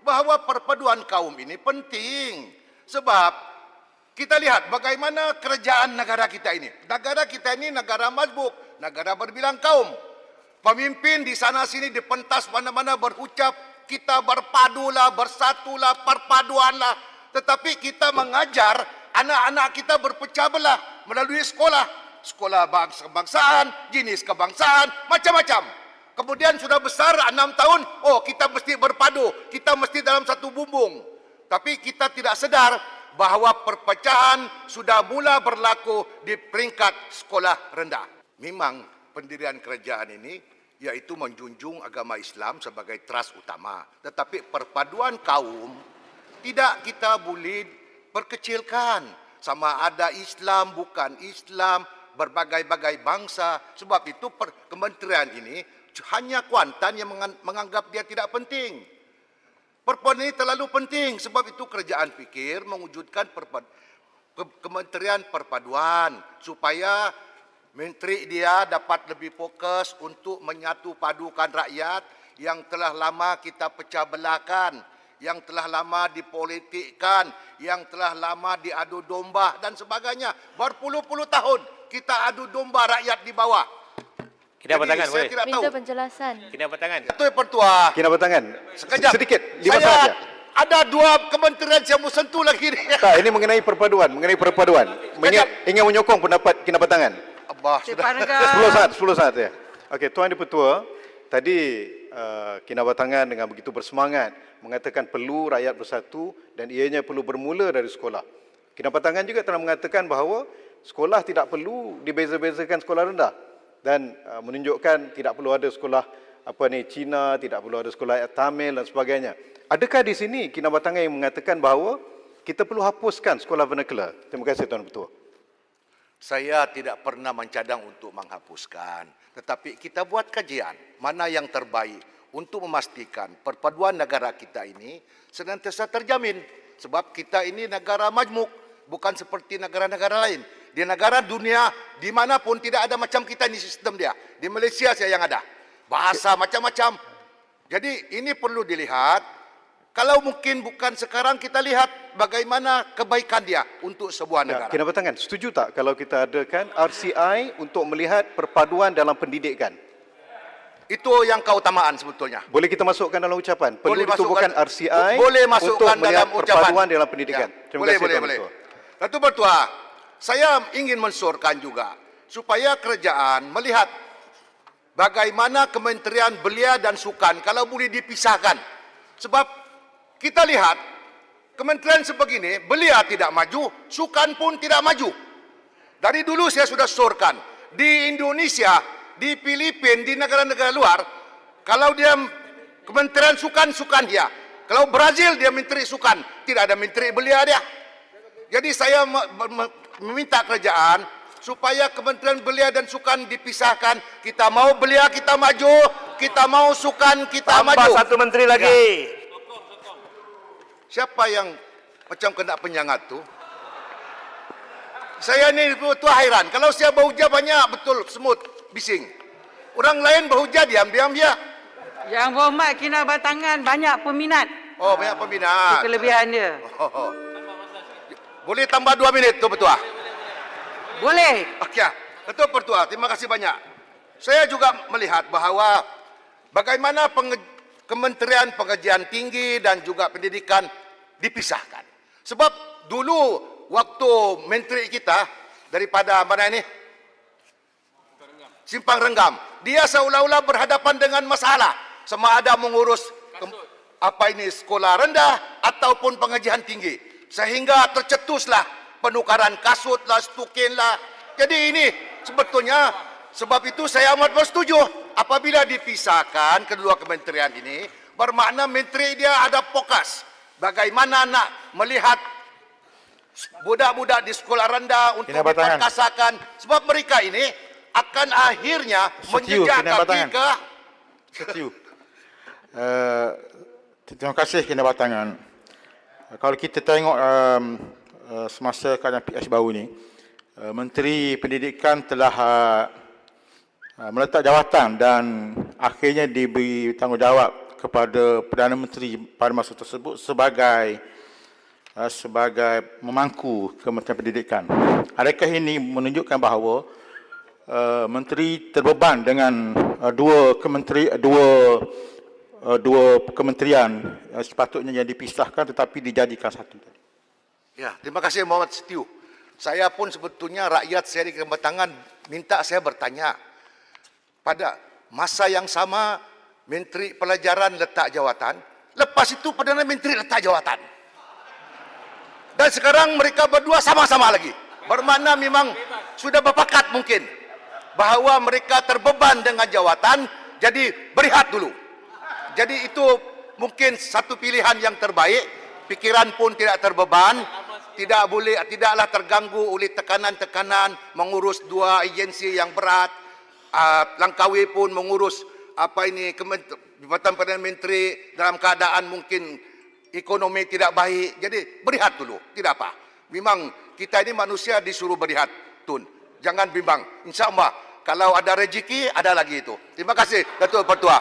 bahawa perpaduan kaum ini penting. Sebab kita lihat bagaimana kerajaan negara kita ini. Negara kita ini negara majmuk, negara berbilang kaum. Pemimpin di sana sini dipentas mana-mana berucap, kita berpadulah, bersatulah, perpaduanlah. Tetapi kita mengajar anak-anak kita berpecah belah melalui sekolah. Sekolah bangsa-bangsaan, jenis kebangsaan, macam-macam. Kemudian sudah besar 6 tahun, oh kita mesti berpadu, kita mesti dalam satu bumbung. Tapi kita tidak sedar bahawa perpecahan sudah mula berlaku di peringkat sekolah rendah. Memang pendirian kerajaan ini iaitu menjunjung agama Islam sebagai teras utama. Tetapi perpaduan kaum tidak kita boleh perkecilkan. Sama ada Islam, bukan Islam, berbagai-bagai bangsa. Sebab itu kementerian ini hanya Kuantan yang menganggap dia tidak penting. Perpaduan ini terlalu penting. Sebab itu kerajaan fikir mewujudkan kementerian perpaduan supaya menteri dia dapat lebih fokus untuk menyatu padukan rakyat yang telah lama kita pecah belahkan, yang telah lama dipolitikkan, yang telah lama diadu domba dan sebagainya. Berpuluh-puluh tahun kita adu domba rakyat di bawah. Kena bertangan boleh? Minta penjelasan. Kena bertangan. Ketua Pertua. Kena bertangan. Sekejap. Sedikit. 5 saat Saya saja. ada 2 kementerian yang mau sentuh lagi ni. Tak, ini mengenai perpaduan. Ingin menyokong pendapat kena bertangan. Abah, sudah. 10 saat ya. Okey, Tuan Dipertua, tadi kena bertangan dengan begitu bersemangat mengatakan perlu rakyat bersatu dan ianya perlu bermula dari sekolah. Kena bertangan juga telah mengatakan bahawa sekolah tidak perlu dibeza-bezakan sekolah rendah dan menunjukkan tidak perlu ada sekolah Cina, tidak perlu ada sekolah Tamil dan sebagainya. Adakah di sini kena bertangan yang mengatakan bahawa kita perlu hapuskan sekolah vernacular? Terima kasih Tuan Ketua. Saya tidak pernah mencadang untuk menghapuskan. Tetapi kita buat kajian mana yang terbaik untuk memastikan perpaduan negara kita ini senantiasa terjamin. Sebab kita ini negara majmuk, bukan seperti negara-negara lain. Di negara dunia, dimanapun tidak ada macam kita ini sistem dia. Di Malaysia saya yang ada. Bahasa macam-macam. Jadi ini perlu dilihat. Kalau mungkin bukan sekarang kita lihat bagaimana kebaikan dia untuk sebuah negara. Kena bertangan, setuju tak kalau kita adakan RCI untuk melihat perpaduan dalam pendidikan? Itu yang keutamaan sebetulnya. Boleh kita masukkan dalam ucapan? Perlu Boleh ditubuhkan masukkan, RCI boleh untuk masukkan melihat dalam ucapan. perpaduan dalam pendidikan. Ya, Terima boleh, kasih boleh, Tuan boleh. Ketua. Datuk Pertua, saya ingin mensyurkan juga supaya kerajaan melihat bagaimana Kementerian Belia dan Sukan kalau boleh dipisahkan. Sebab kita lihat kementerian sebegini, belia tidak maju, sukan pun tidak maju. Dari dulu saya sudah syurkan, di Indonesia, di Filipina, di negara-negara luar, kalau dia kementerian sukan, sukan dia. Kalau Brazil dia menteri sukan, tidak ada menteri belia dia. Jadi saya meminta kerajaan supaya Kementerian Belia dan Sukan dipisahkan. Kita mau belia kita maju, kita mau sukan kita maju. Tambah satu menteri lagi. Ya. Siapa yang macam kena penyangat tu? Saya ni betul hairan. Kalau saya berhujah banyak betul semut bising. Orang lain berhujah diam-diam dia. Yang berhormat kena bertangan banyak peminat. Oh, banyak peminat. Itu kelebihan dia. Oh. Boleh tambah 2 minit tu Pertua? Boleh. Okey. Betul Pertua, terima kasih banyak. Saya juga melihat bahawa bagaimana Kementerian Pengajian Tinggi dan juga Pendidikan dipisahkan. Sebab dulu waktu menteri kita daripada mana ini? Simpang Renggam. Dia seolah-olah berhadapan dengan masalah. Sama ada mengurus sekolah rendah ataupun pengajian tinggi. Sehingga tercetuslah penukaran kasut lah, stukin lah. Jadi ini sebetulnya sebab itu saya amat bersetuju apabila dipisahkan kedua kementerian ini bermakna menteri dia ada fokus bagaimana nak melihat budak-budak di sekolah rendah untuk diperkasakan sebab mereka ini akan akhirnya menjejak kaki ke setuju. Terima kasih kena batangan. Kalau kita tengok semasa keadaan PH baru ni, Menteri Pendidikan telah meletak jawatan dan akhirnya diberi tanggungjawab kepada Perdana Menteri pada masa tersebut sebagai memangku Kementerian Pendidikan. Adakah ini menunjukkan bahawa menteri terbeban dengan dua kementerian sepatutnya yang dipisahkan tetapi dijadikan satu? Ya, terima kasih Muhammad Setiu. Saya pun sebetulnya rakyat saya di Kebatangan minta saya bertanya. Pada masa yang sama, Menteri Pelajaran letak jawatan, lepas itu Perdana Menteri letak jawatan. Dan sekarang mereka berdua sama-sama lagi. Bermakna memang sudah berpakat mungkin bahawa mereka terbeban dengan jawatan, jadi berehat dulu. Jadi itu mungkin satu pilihan yang terbaik, pikiran pun tidak terbeban, tidaklah terganggu oleh tekanan-tekanan mengurus dua agensi yang berat. Langkawi pun mengurus Jabatan Perdana Menteri dalam keadaan mungkin ekonomi tidak baik. Jadi berehat dulu, tidak apa. Memang kita ini manusia disuruh berehat, Tun. Jangan bimbang. InsyaAllah kalau ada rezeki ada lagi itu. Terima kasih Datuk Pertua.